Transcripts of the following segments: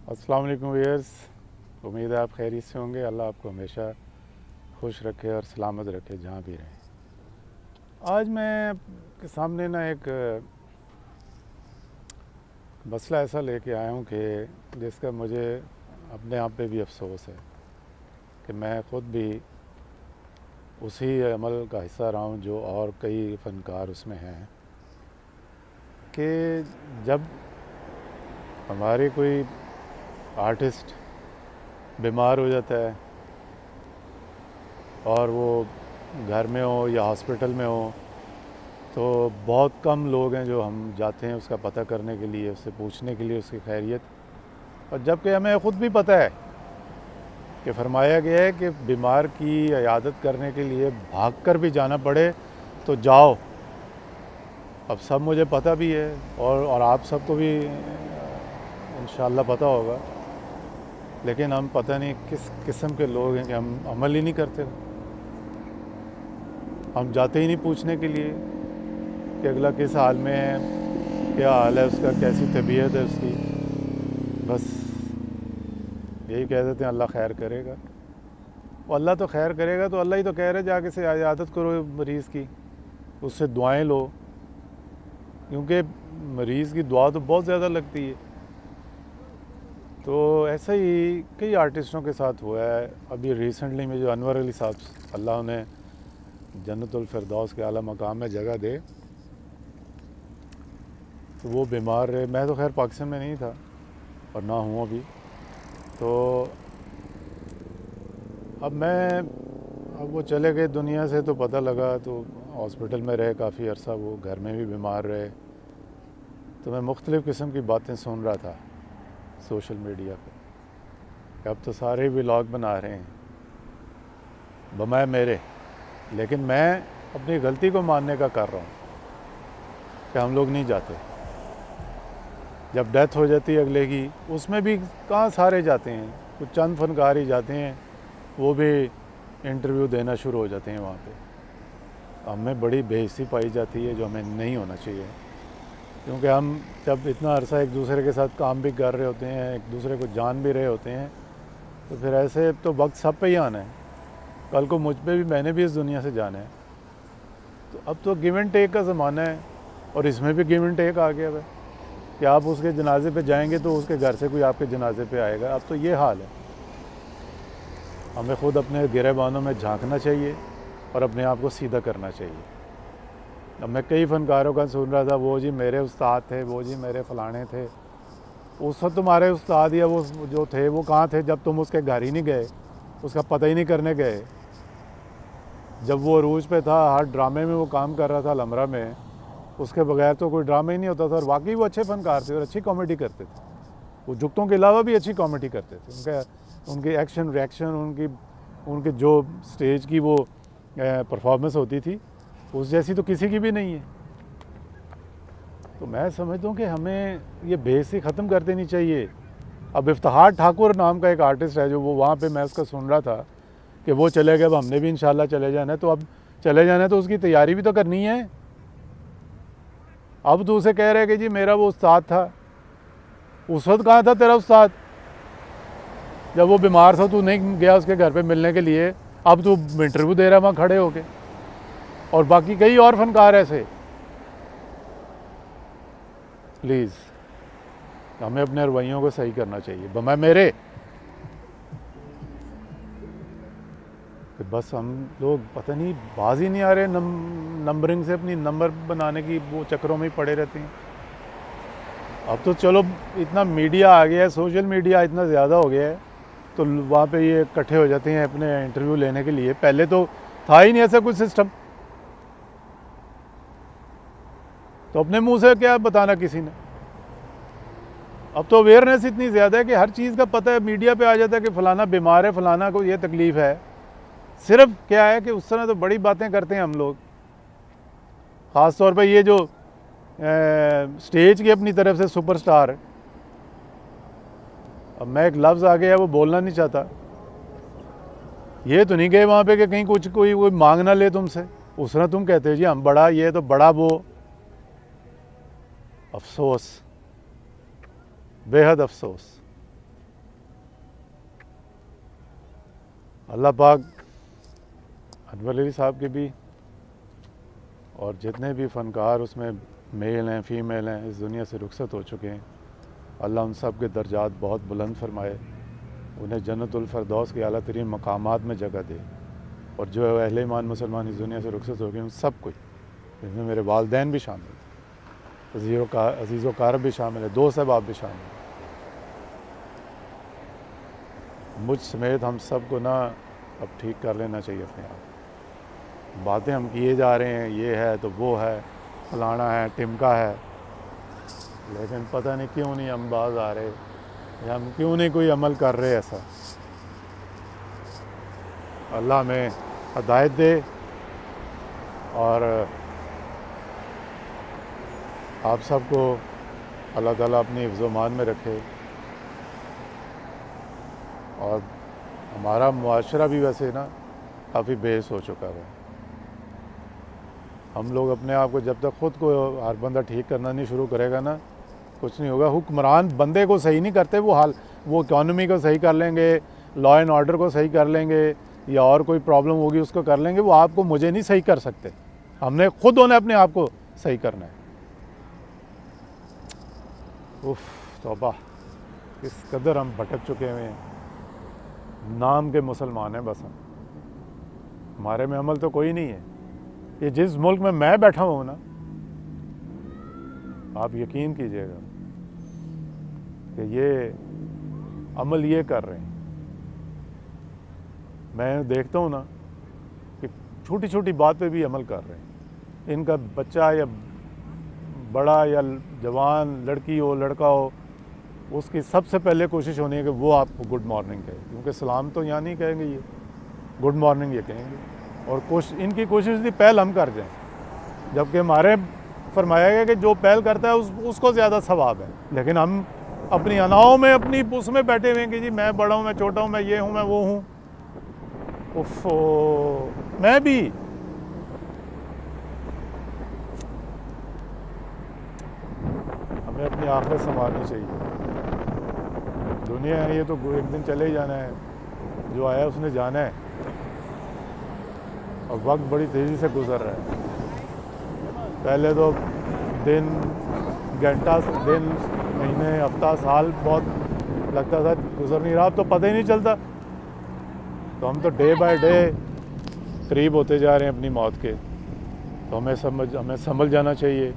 अस्सलाम वालेकुम व्यूअर्स, उम्मीद है आप खैरियत से होंगे। अल्लाह आपको हमेशा खुश रखे और सलामत रखे जहाँ भी रहें। आज मैं आपके सामने ना एक मसला ऐसा लेके आया हूँ कि जिसका मुझे अपने आप पे भी अफसोस है कि मैं ख़ुद भी उसी अमल का हिस्सा रहा हूँ जो और कई फ़नकार उसमें हैं कि जब हमारे कोई आर्टिस्ट बीमार हो जाता है और वो घर में हो या हॉस्पिटल में हो तो बहुत कम लोग हैं जो हम जाते हैं उसका पता करने के लिए, उससे पूछने के लिए उसकी खैरियत। और जबकि हमें ख़ुद भी पता है कि फरमाया गया है कि बीमार की इयादत करने के लिए भाग कर भी जाना पड़े तो जाओ। अब सब मुझे पता भी है और आप सबको भी इंशाअल्लाह पता होगा, लेकिन हम पता नहीं किस किस्म के लोग हैं कि हम अमल ही नहीं करते। हम जाते ही नहीं पूछने के लिए कि अगला किस हाल में है, क्या हाल है उसका, कैसी तबीयत है उसकी। बस यही कह देते हैं अल्लाह खैर करेगा। और अल्लाह तो खैर करेगा तो अल्लाह ही तो कह रहे जाके से इयादत करो मरीज़ की, उससे दुआएं लो, क्योंकि मरीज़ की दुआ तो बहुत ज़्यादा लगती है। तो ऐसा ही कई आर्टिस्टों के साथ हुआ है। अभी रिसेंटली में जो अनवर अली साहब, अल्लाह उन्हें जन्नतुल फिरदौस के आला मकाम में जगह दे, तो वो बीमार रहे। मैं तो खैर पाकिस्तान में नहीं था और ना हूँ अभी। तो अब वो चले गए दुनिया से तो पता लगा, तो हॉस्पिटल में रहे काफ़ी अरसा, वो घर में भी बीमार रहे। तो मैं मुख्तलिफ़ किस्म की बातें सुन रहा था सोशल मीडिया पे। अब तो सारे व्लॉग बना रहे हैं बमाए मेरे, लेकिन मैं अपनी गलती को मानने का कर रहा हूँ कि हम लोग नहीं जाते। जब डेथ हो जाती है अगले की, उसमें भी कहाँ सारे जाते हैं, कुछ चंद फनकार ही जाते हैं, वो भी इंटरव्यू देना शुरू हो जाते हैं वहाँ पे। हमें बड़ी बेइज्जती पाई जाती है जो हमें नहीं होना चाहिए, क्योंकि हम जब इतना अरसा एक दूसरे के साथ काम भी कर रहे होते हैं, एक दूसरे को जान भी रहे होते हैं, तो फिर ऐसे तो वक्त सब पे ही आना है। कल को मुझ पे भी, मैंने भी इस दुनिया से जाना है। तो अब तो गिव एंड टेक का ज़माना है, और इसमें भी गिव एंड टेक आ गया है कि आप उसके जनाजे पे जाएंगे तो उसके घर से कोई आपके जनाजे पे आएगा। अब तो ये हाल है। हमें ख़ुद अपने गिरेबानों में झांकना चाहिए और अपने आप को सीधा करना चाहिए। अब मैं कई फ़नकारों का सुन रहा था, वो जी मेरे उस्ताद थे, वो जी मेरे फ़लाने थे। उस वक्त तुम्हारे उस्ताद या वो जो थे वो कहाँ थे जब तुम उसके घर ही नहीं गए, उसका पता ही नहीं करने गए। जब वो अरूज पे था, हर ड्रामे में वो काम कर रहा था लमरा में, उसके बगैर तो कोई ड्रामा ही नहीं होता था। और वाकई वो अच्छे फ़नकार थे और अच्छी कॉमेडी करते थे। वो जुगतों के अलावा भी अच्छी कॉमेडी करते थे। उनके एक्शन रिएक्शन, उनकी जो स्टेज की वो परफॉर्मेंस होती थी, उस जैसी तो किसी की भी नहीं है। तो मैं समझता हूँ कि हमें ये बेइज्जती ख़त्म कर देनी चाहिए। अब इफ्तिखार ठाकुर नाम का एक आर्टिस्ट है जो वो वहाँ पे मैं उसका सुन रहा था कि वो चले गए, अब हमने भी इंशाल्लाह चले जाना है। तो अब चले जाना है तो उसकी तैयारी भी तो करनी है। अब तो उसे कह रहे कि जी मेरा वो उस्ताद था। उस वक्त कहाँ था तेरा उस्ताद जब वो बीमार था? तू नहीं गया उसके घर पे मिलने के लिए, अब तू इंटरव्यू दे रहा है वहाँ खड़े होके। और बाकी कई और फनकार ऐसे। प्लीज़ हमें अपने रवैयों को सही करना चाहिए। बमाए मेरे बस हम लोग पता नहीं बाज ही नहीं आ रहे, नंबरिंग से अपनी नंबर बनाने की वो चक्रों में ही पड़े रहते हैं। अब तो चलो इतना मीडिया आ गया है, सोशल मीडिया इतना ज़्यादा हो गया है, तो वहाँ पे ये इकट्ठे हो जाते हैं अपने इंटरव्यू लेने के लिए। पहले तो था ही नहीं ऐसा कुछ सिस्टम। तो अपने मुंह से क्या बताना किसी ने। अब तो अवेयरनेस इतनी ज़्यादा है कि हर चीज़ का पता है, मीडिया पे आ जाता है कि फ़लाना बीमार है, फ़लाना को ये तकलीफ़ है। सिर्फ क्या है कि उस समय तो बड़ी बातें करते हैं हम लोग, ख़ास तौर पे ये जो स्टेज की अपनी तरफ से सुपरस्टार। अब मैं एक लफ्ज़ आ गया वो बोलना नहीं चाहता। ये तो नहीं गए वहाँ पे कि कहीं कुछ कोई मांग ना ले तुमसे। उस समय तुम कहते हो जी हम बड़ा ये तो बड़ा वो। अफसोस, बेहद अफसोस। अल्लाह पाक अनवर अली साहब के भी और जितने भी फ़नकार उसमें मेल हैं फ़ीमेल हैं इस दुनिया से रुखसत हो चुके हैं, अल्लाह उन सब के दर्जात बहुत बुलंद फरमाए, उन्हें जन्नतुल फ़िरदौस के आला तरीन मकामात में जगह दे। और जो अहले ईमान मुसलमान इस दुनिया से रुखसत हो गए उन सब को, जिसमें मेरे वालदैन भी शामिल हैं, अज़ीज़ व कारब भी शामिल है, दोस्त अहबाब भी शामिल हैं, मुझ समेत हम सब को ना अब ठीक कर लेना चाहिए अपने आप। बातें हम किए जा रहे हैं, ये है तो वो है, फलाना है टिमका है, लेकिन पता नहीं क्यों नहीं हम बाज आ रहे या हम क्यों नहीं कोई अमल कर रहे ऐसा। अल्लाह हमें हदायत दे और आप सबको अल्लाह ताला अपनी हिफ्ज़-ओ-मान में रखे। और हमारा मुआशरा भी वैसे ना काफ़ी बेस हो चुका है। हम लोग अपने आप को जब तक ख़ुद को हर बंदा ठीक करना नहीं शुरू करेगा ना, कुछ नहीं होगा। हुक्मरान बंदे को सही नहीं करते, वो इकॉनमी को सही कर लेंगे, लॉ एंड ऑर्डर को सही कर लेंगे, या और कोई प्रॉब्लम होगी उसको कर लेंगे, वो आपको मुझे नहीं सही कर सकते। हमने खुद होने अपने आप को सही करना है। उफ तौबा, किस कदर हम भटक चुके हुए हैं। नाम के मुसलमान हैं बस हम, हमारे में अमल तो कोई नहीं है। ये जिस मुल्क में मैं बैठा हूँ ना, आप यकीन कीजिएगा कि ये अमल ये कर रहे हैं। मैं देखता हूँ ना कि छोटी छोटी बात पे भी अमल कर रहे हैं। इनका बच्चा या बड़ा या जवान, लड़की हो लड़का हो, उसकी सबसे पहले कोशिश होनी है कि वो आपको गुड मॉर्निंग कहे, क्योंकि सलाम तो यहाँ नहीं कहेंगे, ये गुड मॉर्निंग ये कहेंगे। और इनकी कोशिश थी पहल हम कर जाएं, जबकि हमारे फरमाया गया कि जो पहल करता है उसको ज़्यादा सवाब है। लेकिन हम अपनी अनाओं में, अपनी उसमें बैठे हुए हैं कि जी मैं बड़ा हूँ, मैं छोटा हूँ, मैं ये हूँ, मैं वो हूँ। उफ़ो, मैं भी हमें अपनी आखिरत संभालनी चाहिए। दुनिया है ये तो एक दिन चले ही जाना है, जो आया उसने जाना है, और वक्त बड़ी तेज़ी से गुजर रहा है। पहले तो दिन, घंटा, दिन, महीने, हफ्ता, साल बहुत लगता था गुजर नहीं रहा, अब तो पता ही नहीं चलता। तो हम तो डे बाय डे करीब होते जा रहे हैं अपनी मौत के। तो हमें समझ जाना चाहिए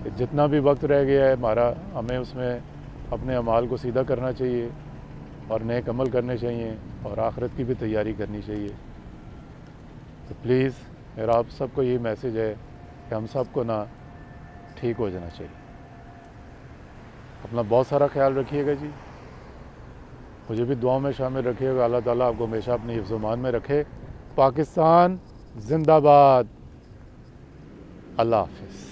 कि जितना भी वक्त रह गया है हमारा, हमें उसमें अपने अमाल को सीधा करना चाहिए और नेक अमल करने चाहिए और आखिरत की भी तैयारी करनी चाहिए। तो प्लीज़ मेरा आप सबको यही मैसेज है कि हम सबको ना ठीक हो जाना चाहिए। अपना बहुत सारा ख्याल रखिएगा जी, मुझे भी दुआओं में शामिल रखिएगा। अल्लाह ताला आपको हमेशा अपनी हिफ्ज़-ओ-मान में रखे। पाकिस्तान जिंदाबाद। अल्लाह हाफ़िज़।